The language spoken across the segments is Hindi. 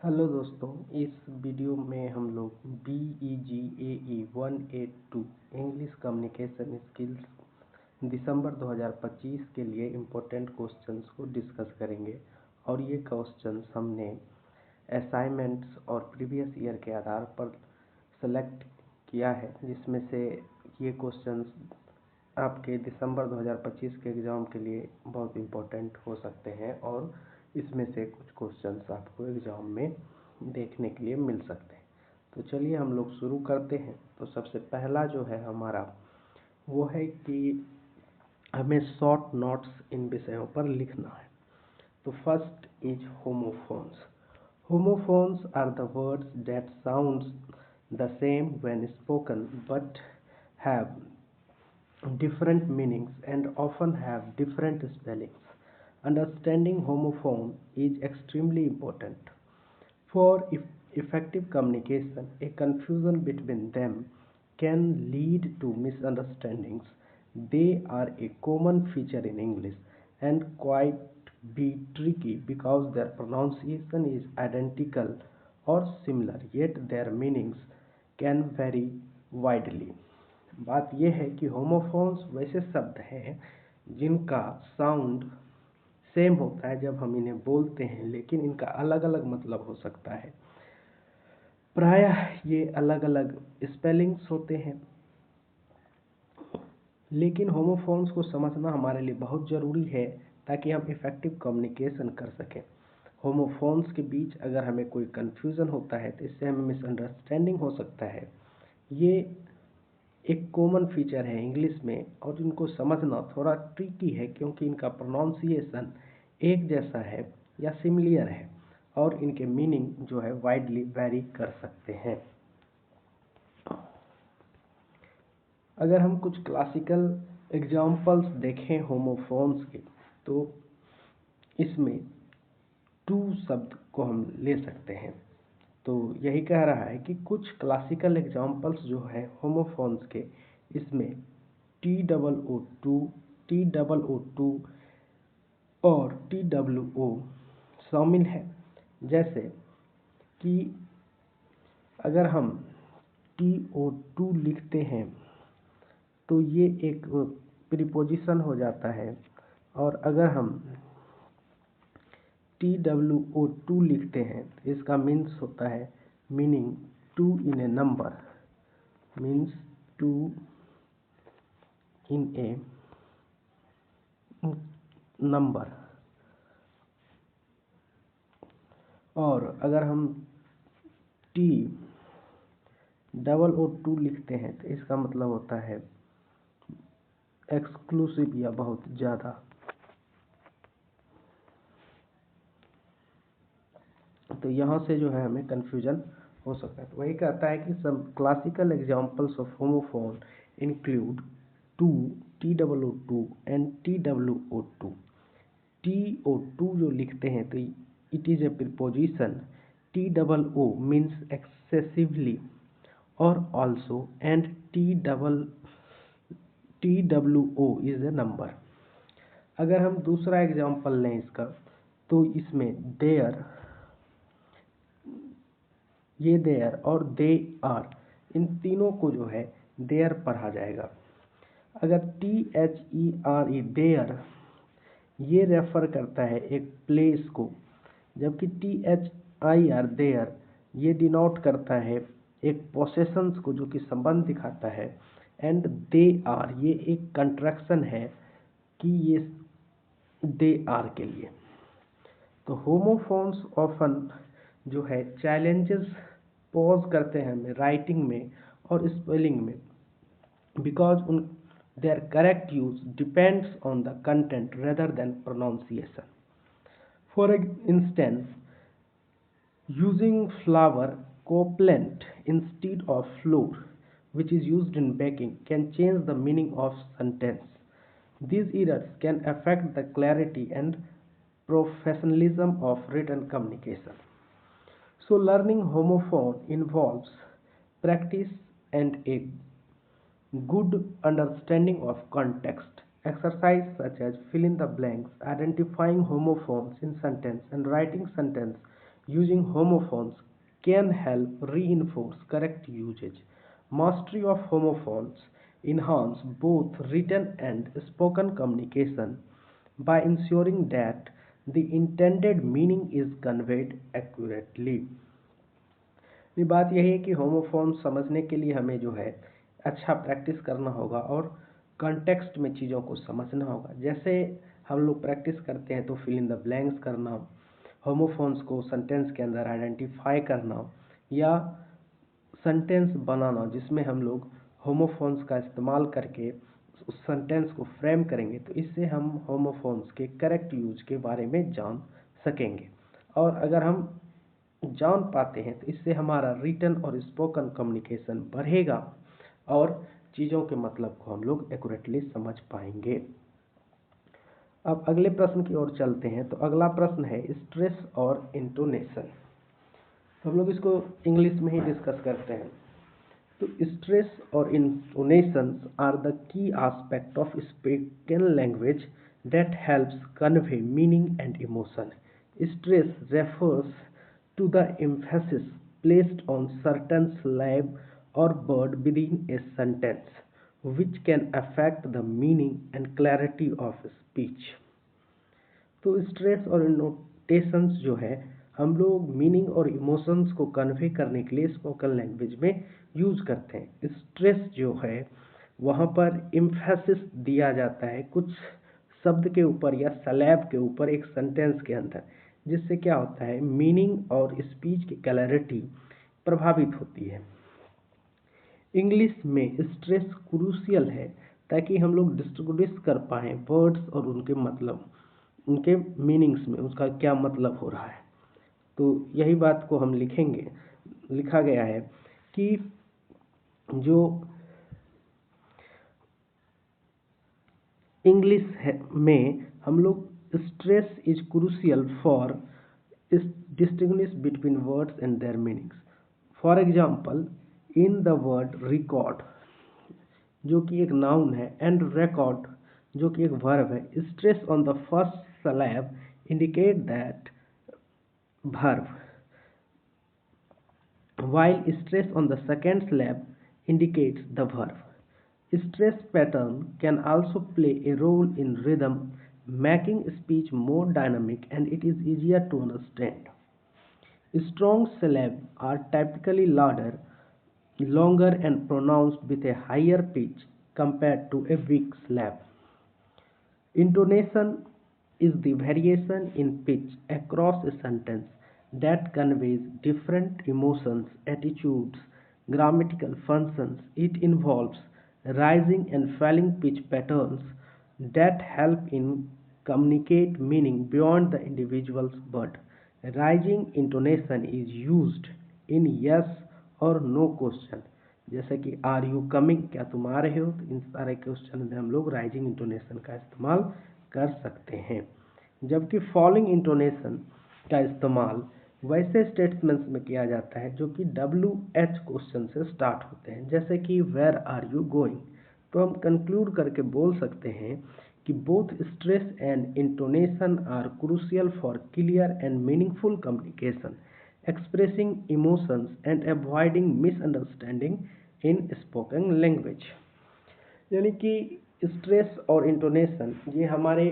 हेलो दोस्तों, इस वीडियो में हम लोग बी ई जी ए ई 182 इंग्लिश कम्युनिकेशन स्किल्स दिसंबर 2025 के लिए इम्पोर्टेंट क्वेश्चंस को डिस्कस करेंगे। और ये क्वेश्चंस हमने असाइनमेंट्स और प्रीवियस ईयर के आधार पर सेलेक्ट किया है, जिसमें से ये क्वेश्चंस आपके दिसंबर 2025 के एग्ज़ाम के लिए बहुत इम्पोर्टेंट हो सकते हैं और इसमें से कुछ क्वेश्चंस आपको एग्ज़ाम में देखने के लिए मिल सकते हैं। तो चलिए हम लोग शुरू करते हैं। तो सबसे पहला जो है हमारा वो है कि हमें शॉर्ट नोट्स इन विषयों पर लिखना है। तो first is homophones. Homophones are the words that sounds the same when spoken but have different meanings and often have different spellings. Understanding homophone is extremely important. For effective communication, a confusion between them can lead to misunderstandings. They are a common feature in English and quite be tricky because their pronunciation is identical or similar, yet their meanings can vary widely. बात यह है कि होमोफोन्स वैसे शब्द हैं जिनका साउंड सेम होता है जब हम इन्हें बोलते हैं, लेकिन इनका अलग अलग मतलब हो सकता है। प्रायः ये अलग अलग स्पेलिंग्स होते हैं, लेकिन होमोफोन्स को समझना हमारे लिए बहुत ज़रूरी है ताकि हम इफ़ेक्टिव कम्युनिकेशन कर सकें। होमोफोन्स के बीच अगर हमें कोई कन्फ्यूज़न होता है तो इससे हमें मिसअंडरस्टैंडिंग हो सकता है। ये एक कॉमन फीचर है इंग्लिश में और इनको समझना थोड़ा ट्रिकी है क्योंकि इनका प्रोनाउंसिएशन एक जैसा है या सिमिलियर है और इनके मीनिंग जो है वाइडली वेरी कर सकते हैं। अगर हम कुछ क्लासिकल एग्जाम्पल्स देखें होमोफोन्स के, तो इसमें टू शब्द को हम ले सकते हैं। तो यही कह रहा है कि कुछ क्लासिकल एग्जाम्पल्स जो है होमोफोन्स के, इसमें TOO2, TOO2 और TWO शामिल है। जैसे कि अगर हम TO2 लिखते हैं तो ये एक प्रीपोजिशन हो जाता है, और अगर हम TWO2 लिखते हैं तो इसका मीन्स होता है meaning two in a number, means two in a number. और अगर हम TOO2 लिखते हैं तो इसका मतलब होता है एक्सक्लूसिव या बहुत ज़्यादा। तो यहाँ से जो है हमें कन्फ्यूजन हो सकता है। तो वही कहता है कि some classical examples of homophone include to, TOO2 and TWO2। TO2 जो लिखते हैं तो it is a preposition, TOO means excessively और also, and TWO is a number. अगर हम दूसरा एग्जाम्पल लें इसका, तो इसमें देयर, ये देयर और दे आर, इन तीनों को जो है देयर पढ़ा जाएगा। अगर THERE देयर, ये रेफर करता है एक प्लेस को, जबकि THIR देयर ये डिनोट करता है एक पोसेशंस को जो कि संबंध दिखाता है। एंड दे आर ये एक कंट्रैक्शन है कि ये दे आर के लिए। तो होमोफोन्स ऑफन जो है चैलेंजेस पोज करते हैं हमें राइटिंग में और स्पेलिंग में, बिकॉज उन their correct use depends on the content rather than pronunciation. For instance, using flour coolant instead of flour, which is used in baking, can change the meaning of sentence. These errors can affect the clarity and professionalism of written communication. So learning homophone involves practice and a good understanding of context. Exercise such as fill in the blanks, identifying homophones in sentence, and writing sentence Using homophones can help reinforce correct usage. Mastery of homophones enhance both written and spoken communication by ensuring that the intended meaning is conveyed accurately. ये बात यही है कि होमोफोन समझने के लिए हमें जो है अच्छा प्रैक्टिस करना होगा और कॉन्टेक्स्ट में चीज़ों को समझना होगा। जैसे हम लोग प्रैक्टिस करते हैं तो फिल इन द ब्लैंक्स करना, होमोफोन्स को सेंटेंस के अंदर आइडेंटिफाई करना या सेंटेंस बनाना जिसमें हम लोग होमोफोन्स का इस्तेमाल करके उस सेंटेंस को फ्रेम करेंगे, तो इससे हम होमोफोन्स के करेक्ट यूज के बारे में जान सकेंगे। और अगर हम जान पाते हैं तो इससे हमारा रिटन और स्पोकन कम्युनिकेशन बढ़ेगा और चीज़ों के मतलब को हम लोग एक्यूरेटली समझ पाएंगे। अब अगले प्रश्न की ओर चलते हैं। तो अगला प्रश्न है स्ट्रेस और इंटोनेशन। तो हम लोग इसको इंग्लिश में ही डिस्कस करते हैं। तो स्ट्रेस और intonations are the key aspect of spoken language that helps convey meaning and emotion. Stress refers to the emphasis placed on certain syllable or word within a sentence, which can affect the meaning and clarity of speech. तो स्ट्रेस और नोटेशंस जो है हम लोग मीनिंग और इमोशंस को कन्वे करने के लिए स्पोकन लैंग्वेज में यूज करते हैं। स्ट्रेस जो है वहाँ पर एम्फेसिस दिया जाता है कुछ शब्द के ऊपर या सलैब के ऊपर एक सेंटेंस के अंदर, जिससे क्या होता है मीनिंग और स्पीच की क्लैरिटी प्रभावित होती है। इंग्लिश में स्ट्रेस क्रूशियल है ताकि हम लोग डिस्टिंग्विश कर पाएँ वर्ड्स और उनके मतलब, उनके मीनिंग्स में उसका क्या मतलब हो रहा है। तो यही बात को हम लिखेंगे, लिखा गया है कि जो इंग्लिश में हम लोग stress is crucial for distinguish between words and their meanings. For example, in the word record जो कि एक नाउन है and record जो कि एक verb है, stress on the first syllable indicate that verb, while stress on the second syllable indicates the verb. Stress pattern can also play a role in rhythm, making speech more dynamic and it is easier to understand. Strong syllables are typically louder, longer and pronounced with a higher pitch compared to a weak syllable. Intonation is the variation in pitch across a sentence that conveys different emotions, attitudes, grammatical functions. It involves rising and falling pitch patterns that help in communicate meaning beyond the individual's word. Rising intonation is used in yes or no question, जैसे कि आर यू कमिंग, क्या तुम आ रहे हो। तो इन सारे क्वेश्चन में हम लोग राइजिंग इंटोनेशन का इस्तेमाल कर सकते हैं। जबकि फॉलिंग इंटोनेशन का इस्तेमाल वैसे स्टेटमेंट्स में किया जाता है जो कि WH क्वेश्चन से स्टार्ट होते हैं, जैसे कि वेयर आर यू गोइंग। तो हम कंक्लूड करके बोल सकते हैं कि both stress and intonation are crucial for clear and meaningful communication, expressing emotions and avoiding misunderstanding in spoken language. यानी कि स्ट्रेस और इंटोनेशन ये हमारे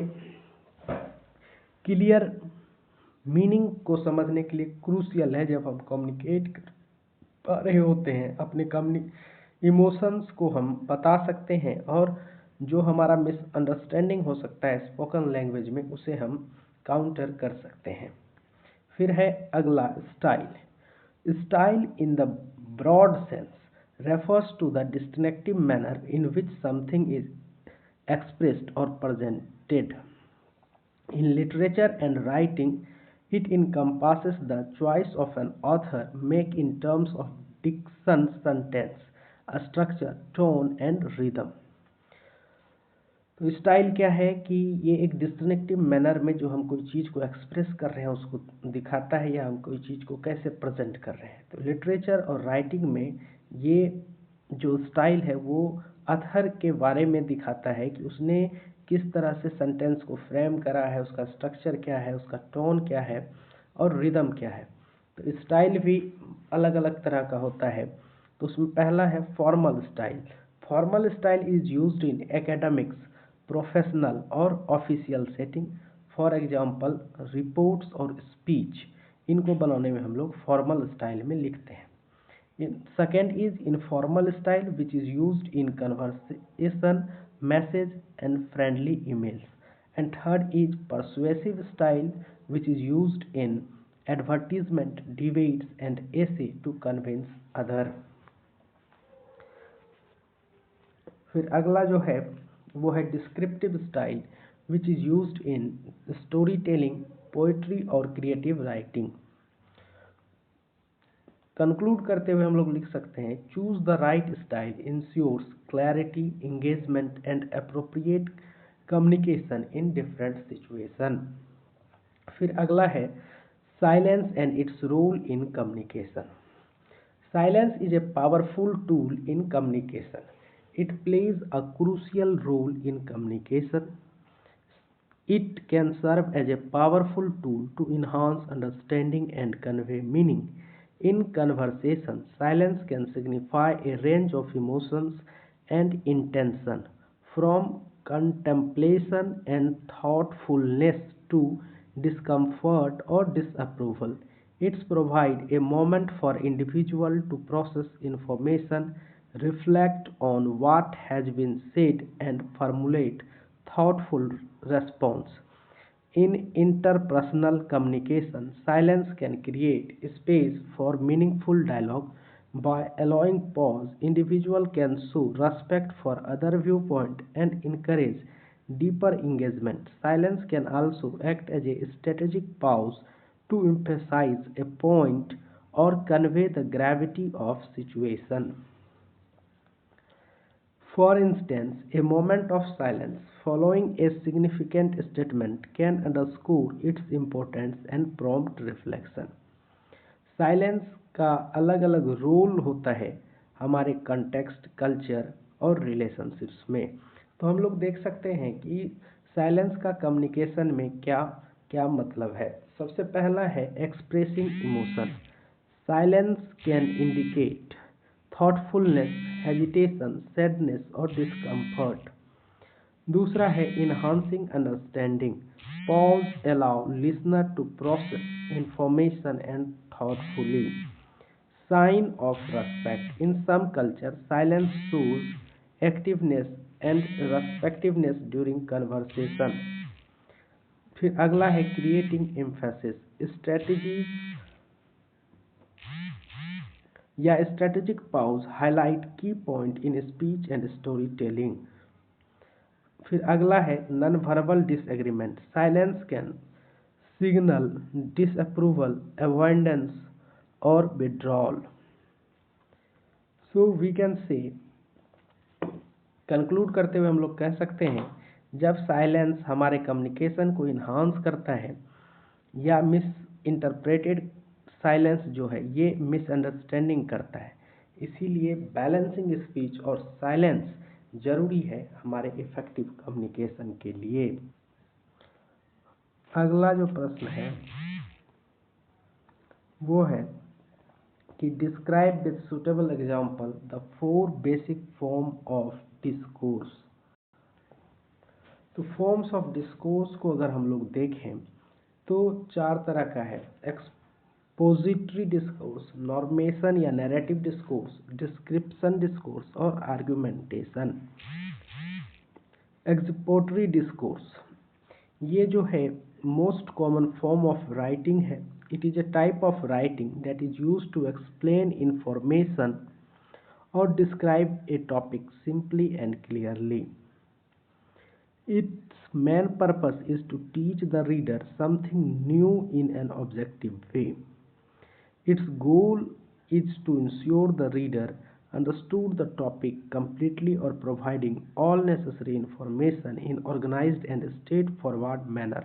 क्लियर मीनिंग को समझने के लिए क्रूशियल है। जब हम कम्युनिकेट कर पा रहे होते हैं अपने इमोशंस को हम बता सकते हैं और जो हमारा मिसअंडरस्टैंडिंग हो सकता है स्पोकन लैंग्वेज में उसे हम काउंटर कर सकते हैं। फिर है अगला style. Style in the broad sense refers to the distinctive manner in which something is expressed or presented. In literature and writing, it encompasses the choice of an author make in terms of diction, sentence, structure, tone and rhythm. तो स्टाइल क्या है कि ये एक डिस्टिंक्टिव मैनर में जो हम कोई चीज़ को एक्सप्रेस कर रहे हैं उसको दिखाता है या हम कोई चीज़ को कैसे प्रेजेंट कर रहे हैं। तो लिटरेचर और राइटिंग में ये जो स्टाइल है वो अथर के बारे में दिखाता है कि उसने किस तरह से सेंटेंस को फ्रेम करा है, उसका स्ट्रक्चर क्या है, उसका टोन क्या है और रिदम क्या है। तो स्टाइल भी अलग अलग तरह का होता है। तो उसमें पहला है formal style. Formal style is used in academics, professional और official setting. For example reports और स्पीच, इनको बनाने में हम लोग फॉर्मल स्टाइल में लिखते हैं। Second is informal style, which is used in conversation, message, and friendly emails. And third is persuasive style, which is used in advertisement, debates, and essay to convince other. फिर अगला जो है वो है descriptive style, which is used in story telling, poetry और क्रिएटिव राइटिंग। कंक्लूड करते हुए हम लोग लिख सकते हैं, choose the right style ensures clarity, engagement and appropriate communication in different situation. फिर अगला है silence and its role in communication. Silence is a powerful tool in communication. It plays a crucial role in communication. It can serve as a powerful tool to enhance understanding and convey meaning. In conversation, silence can signify a range of emotions and intention, from contemplation and thoughtfulness to discomfort or disapproval. It provides a moment for individual to process information, reflect on what has been said, and formulate thoughtful response. In interpersonal communication, silence can create space for meaningful dialogue. By allowing pause, individual can show respect for other viewpoint and encourage deeper engagement. Silence can also act as a strategic pause to emphasize a point or convey the gravity of situation. For instance, a moment of silence following a significant statement can underscore its importance and prompt reflection. Silence का अलग अलग रोल होता है हमारे कंटेक्स्ट, कल्चर और रिलेशनशिप्स में। तो हम लोग देख सकते हैं कि साइलेंस का कम्युनिकेशन में क्या क्या मतलब है। सबसे पहला है expressing emotion. Silence can indicate thoughtfulness, hesitation, sadness और discomfort. दूसरा है enhancing understanding. Pause allow listener to process information and thoughtfully. Sign of respect. In some cultures, silence shows activeness and respectiveness during conversation. फिर अगला है creating emphasis. Strategies या strategic pause highlight key point in speech and storytelling. फिर अगला है non verbal disagreement. Silence can signal disapproval, avoidance और withdrawal. So we can say conclude करते हुए हम लोग कह सकते हैं, जब साइलेंस हमारे कम्युनिकेशन को इन्हांस करता है या मिस इंटरप्रेटेड साइलेंस जो है ये मिसअंडरस्टैंडिंग करता है, इसीलिए बैलेंसिंग स्पीच और साइलेंस जरूरी है हमारे इफेक्टिव कम्युनिकेशन के लिए। अगला जो प्रश्न है वो है कि describe with suitable example the 4 basic form of discourse. तो फॉर्म्स ऑफ डिस्कोर्स को अगर हम लोग देखें तो 4 तरह का है। एक्सपोजिटरी डिस्कोर्स, नॉर्मेशन या नैरेटिव डिस्कोर्स, डिस्क्रिप्शन डिस्कोर्स और आर्गुमेंटेशन। एक्सपोजिटरी डिस्कोर्स ये जो है most common form of writing है। It is a type of writing that is used to explain information और describe a topic simply and clearly. Its main purpose is to teach the reader something new in an objective way. Its goal is to ensure the reader understood the topic completely or providing all necessary information in organized and straightforward manner.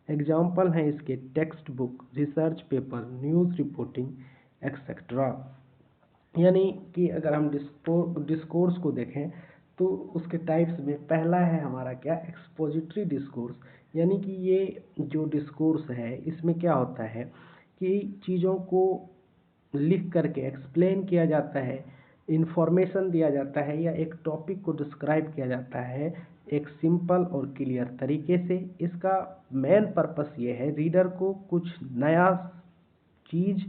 Example हैं इसके text book, research paper, news reporting etcetera. यानी कि अगर हम डिस्कोर्स को देखें तो उसके टाइप्स में पहला है हमारा क्या, एक्सपोजिटरी डिस्कोर्स। यानी कि ये जो डिस्कोर्स है इसमें क्या होता है की चीज़ों को लिख करके एक्सप्लेन किया जाता है, इंफॉर्मेशन दिया जाता है, या एक टॉपिक को डिस्क्राइब किया जाता है एक सिंपल और क्लियर तरीके से। इसका मेन पर्पस ये है रीडर को कुछ नया चीज़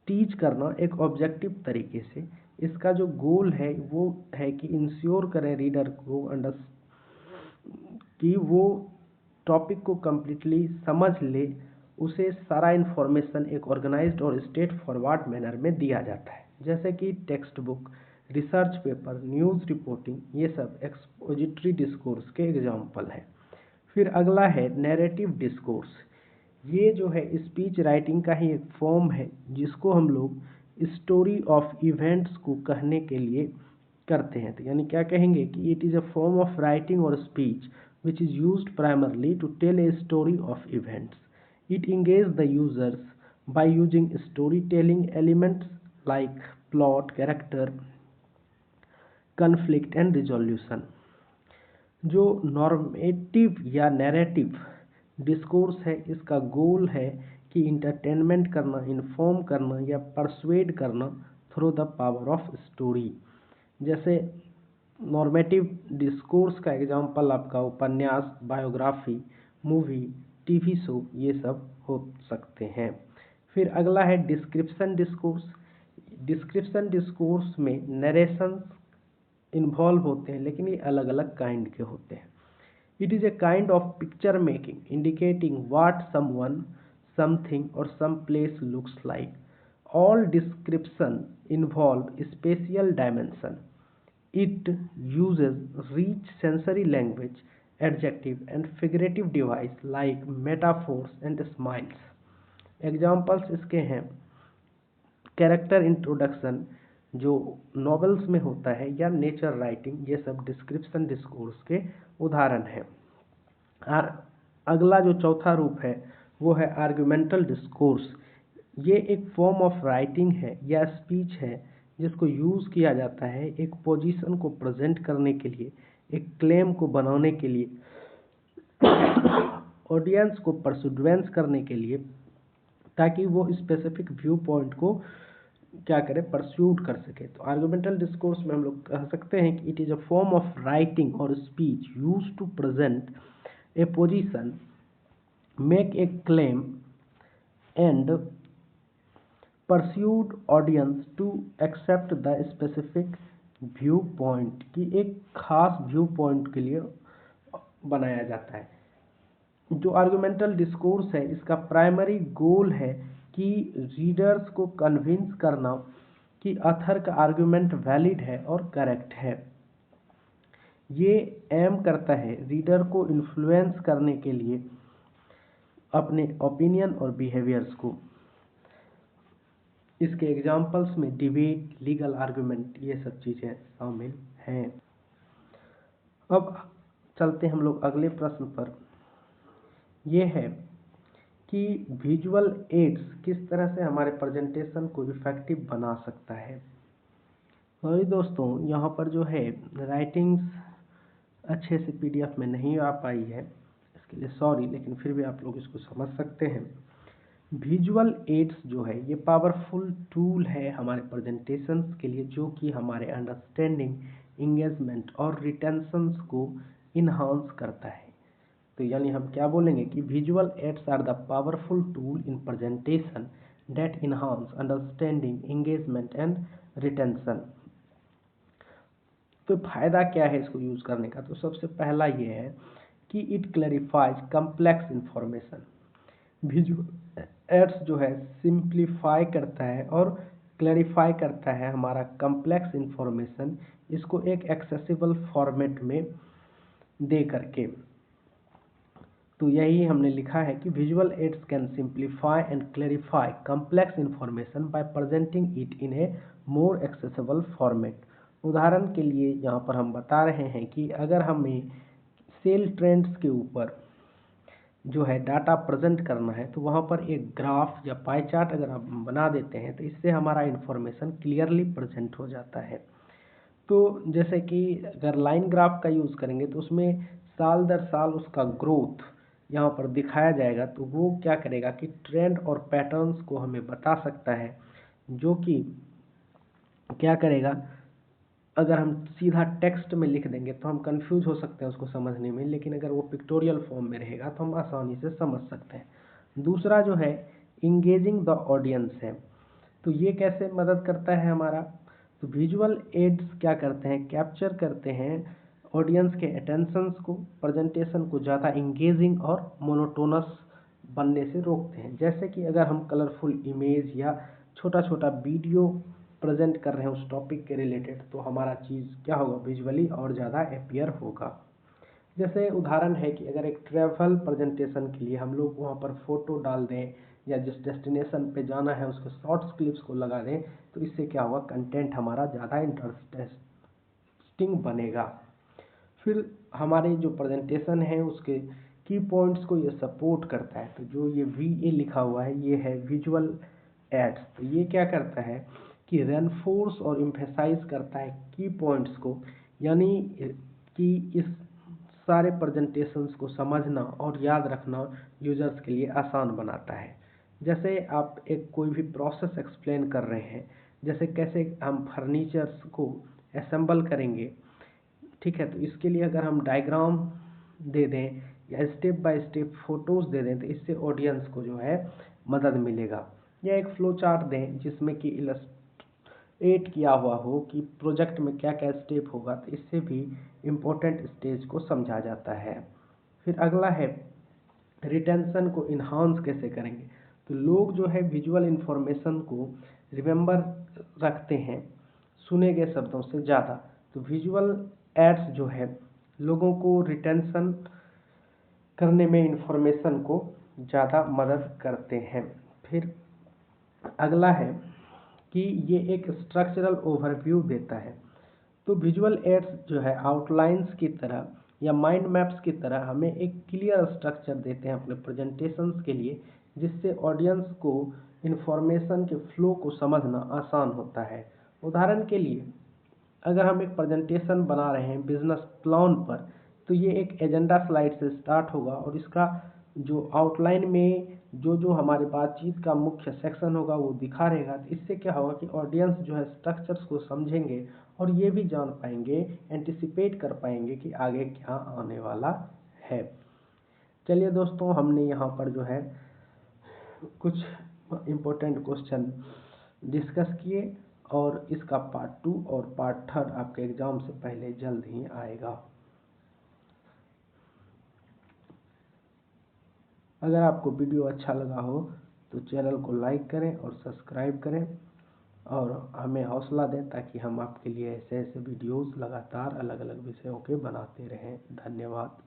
टीच करना एक ऑब्जेक्टिव तरीके से। इसका जो गोल है वो है कि इंश्योर करें रीडर को कि वो टॉपिक को कम्प्लीटली समझ ले, उसे सारा इन्फॉर्मेशन एक ऑर्गेनाइज्ड और स्ट्रेट फॉरवर्ड मैनर में दिया जाता है, जैसे कि text book, research paper, news reporting, ये सब एक्सपोजिटरी डिस्कोर्स के एग्जाम्पल हैं। फिर अगला है नैरेटिव डिस्कोर्स। ये जो है स्पीच राइटिंग का ही एक फॉर्म है जिसको हम लोग स्टोरी ऑफ इवेंट्स को कहने के लिए करते हैं। तो यानी क्या कहेंगे कि it is a form of writing और speech which is used primarily to tell a story of events. It engages the users by using storytelling elements like plot, character, conflict and resolution. जो नॉर्मेटिव या नैरेटिव डिस्कोर्स है, इसका गोल है कि इंटरटेनमेंट करना, इन्फॉर्म करना या परसुएड करना through the power of story. जैसे नॉर्मेटिव डिस्कोर्स का एग्जांपल आपका उपन्यास, बायोग्राफी, मूवी, टीवी शो, ये सब हो सकते हैं। फिर अगला है डिस्क्रिप्शन डिस्कोर्स। डिस्क्रिप्शन डिस्कोर्स में नरेशंस इन्वॉल्व होते हैं, लेकिन ये अलग अलग काइंड के होते हैं। It is a kind of picture making indicating what someone, something और some place looks like. All description involve spatial dimension. It uses rich sensory language, adjective and figurative device like metaphors and smiles. Examples इसके हैं कैरेक्टर इंट्रोडक्शन जो नॉवेल्स में होता है, या नेचर राइटिंग, ये सब डिस्क्रिप्शन डिस्कोर्स के उदाहरण हैं। और अगला जो चौथा रूप है वो है आर्गुमेंटल डिस्कोर्स। ये एक फॉर्म ऑफ राइटिंग है या स्पीच है जिसको यूज़ किया जाता है एक पोजीशन को प्रेजेंट करने के लिए, एक क्लेम को बनाने के लिए, ऑडियंस को परसुएंस करने के लिए, ताकि वो स्पेसिफिक व्यू पॉइंट को क्या करे, परस्यूट कर सके। तो आर्गुमेंटल डिस्कोर्स में हम लोग कह सकते हैं कि it is a form of writing और speech use to present a position, make a claim and persuade audience to accept the specific viewpoint, की एक खास व्यू पॉइंट के लिए बनाया जाता है। जो आर्गुमेंटल डिस्कोर्स है इसका प्राइमरी गोल है कि रीडर्स को कन्विंस करना कि ऑथर का आर्गुमेंट वैलिड है और करेक्ट है। ये एम करता है रीडर को इन्फ्लुएंस करने के लिए अपने ओपिनियन और बिहेवियर्स को। इसके एग्जाम्पल्स में डिबेट, लीगल आर्गुमेंट, ये सब चीज़ें शामिल हैं। अब चलते हम लोग अगले प्रश्न पर। यह है कि विजुअल एड्स किस तरह से हमारे प्रेजेंटेशन को इफेक्टिव बना सकता है। सॉरी दोस्तों, यहाँ पर जो है राइटिंग्स अच्छे से पीडीएफ में नहीं आ पाई है, इसके लिए सॉरी, लेकिन फिर भी आप लोग इसको समझ सकते हैं। विजुअल एड्स जो है ये पावरफुल टूल है हमारे प्रेजेंटेशंस के लिए, जो कि हमारे अंडरस्टैंडिंग, इंगेजमेंट और रिटेंशंस को इन्हांस करता है। तो यानी हम क्या बोलेंगे कि visual aids are the powerful tool in presentation that enhance understanding, engagement and retention. तो फायदा क्या है इसको यूज करने का? तो सबसे पहला ये है कि it clarifies complex information. Visual aids जो है सिंप्लीफाई करता है और क्लैरिफाई करता है हमारा कॉम्प्लेक्स इंफॉर्मेशन, इसको एक एक्सेसिबल फॉर्मेट में दे करके। तो यही हमने लिखा है कि visual ads can simplify and clarify complex information bye presenting it in A more accessible format. उदाहरण के लिए यहाँ पर हम बता रहे हैं कि अगर हमें सेल ट्रेंड्स के ऊपर जो है डाटा प्रेजेंट करना है, तो वहाँ पर एक ग्राफ या पाई चार्ट अगर हम बना देते हैं तो इससे हमारा इन्फॉर्मेशन क्लियरली प्रेजेंट हो जाता है। तो जैसे कि अगर लाइन ग्राफ का यूज़ करेंगे तो उसमें साल दर साल उसका ग्रोथ यहाँ पर दिखाया जाएगा तो वो क्या करेगा कि ट्रेंड और पैटर्न्स को हमें बता सकता है, जो कि क्या करेगा, अगर हम सीधा टेक्स्ट में लिख देंगे तो हम कंफ्यूज हो सकते हैं उसको समझने में, लेकिन अगर वो पिक्टोरियल फॉर्म में रहेगा तो हम आसानी से समझ सकते हैं। दूसरा जो है इंगेजिंग द ऑडियंस है, तो ये कैसे मदद करता है हमारा, तो विजुअल एड्स क्या करते हैं, कैप्चर करते हैं ऑडियंस के अटेंशंस को, प्रेजेंटेशन को ज़्यादा इंगेजिंग और मोनोटोनस बनने से रोकते हैं। जैसे कि अगर हम कलरफुल इमेज या छोटा छोटा वीडियो प्रेजेंट कर रहे हैं उस टॉपिक के रिलेटेड, तो हमारा चीज़ क्या होगा, विजुअली और ज़्यादा अपीयर होगा। जैसे उदाहरण है कि अगर एक ट्रैवल प्रेजेंटेशन के लिए हम लोग वहाँ पर फोटो डाल दें या जिस डेस्टिनेशन पे जाना है उसके शॉर्ट्स क्लिप्स को लगा दें, तो इससे क्या होगा, कंटेंट हमारा ज़्यादा इंटरेस्टिंग बनेगा। फिर हमारे जो प्रेजेंटेशन है उसके की पॉइंट्स को ये सपोर्ट करता है, तो जो ये VA लिखा हुआ है ये है विजुअल एड्स। तो ये क्या करता है कि रेनफोर्स और इम्फेसाइज करता है की पॉइंट्स को, यानी कि इस सारे प्रेजेंटेशंस को समझना और याद रखना यूजर्स के लिए आसान बनाता है। जैसे आप एक कोई भी प्रोसेस एक्सप्लेन कर रहे हैं, जैसे कैसे हम फर्नीचर्स को असेंबल करेंगे, ठीक है, तो इसके लिए अगर हम डायग्राम दे दें या स्टेप बाय स्टेप फोटोज दे दें तो इससे ऑडियंस को जो है मदद मिलेगा। या एक फ्लो चार्ट दें जिसमें कि इलस्ट्रेट किया हुआ हो कि प्रोजेक्ट में क्या क्या स्टेप होगा, तो इससे भी इम्पोर्टेंट स्टेज को समझा जाता है। फिर अगला है रिटेंशन को इन्हांस कैसे करेंगे, तो लोग जो है विजुअल इंफॉर्मेशन को रिमेंबर रखते हैं सुने गए शब्दों से ज़्यादा, तो विजुअल एड्स जो है लोगों को रिटेंशन करने में इंफॉर्मेशन को ज़्यादा मदद करते हैं। फिर अगला है कि ये एक स्ट्रक्चरल ओवरव्यू देता है, तो विजुअल एड्स जो है आउटलाइंस की तरह या माइंड मैप्स की तरह हमें एक क्लियर स्ट्रक्चर देते हैं अपने प्रेजेंटेशंस के लिए, जिससे ऑडियंस को इंफॉर्मेशन के फ्लो को समझना आसान होता है। उदाहरण के लिए अगर हम एक प्रेजेंटेशन बना रहे हैं बिजनेस प्लान पर, तो ये एक एजेंडा स्लाइड से स्टार्ट होगा और इसका जो आउटलाइन में जो जो हमारे बातचीत का मुख्य सेक्शन होगा वो दिखा रहेगा। तो इससे क्या होगा कि ऑडियंस जो है स्ट्रक्चर्स को समझेंगे और ये भी जान पाएंगे, एंटिसिपेट कर पाएंगे कि आगे क्या आने वाला है। चलिए दोस्तों, हमने यहाँ पर जो है कुछ इम्पोर्टेंट क्वेश्चन डिस्कस किए और इसका पार्ट 2 और पार्ट 3 आपके एग्ज़ाम से पहले जल्द ही आएगा। अगर आपको वीडियो अच्छा लगा हो तो चैनल को लाइक करें और सब्सक्राइब करें और हमें हौसला दें ताकि हम आपके लिए ऐसे ऐसे वीडियोस लगातार अलग अलग विषयों के बनाते रहें। धन्यवाद।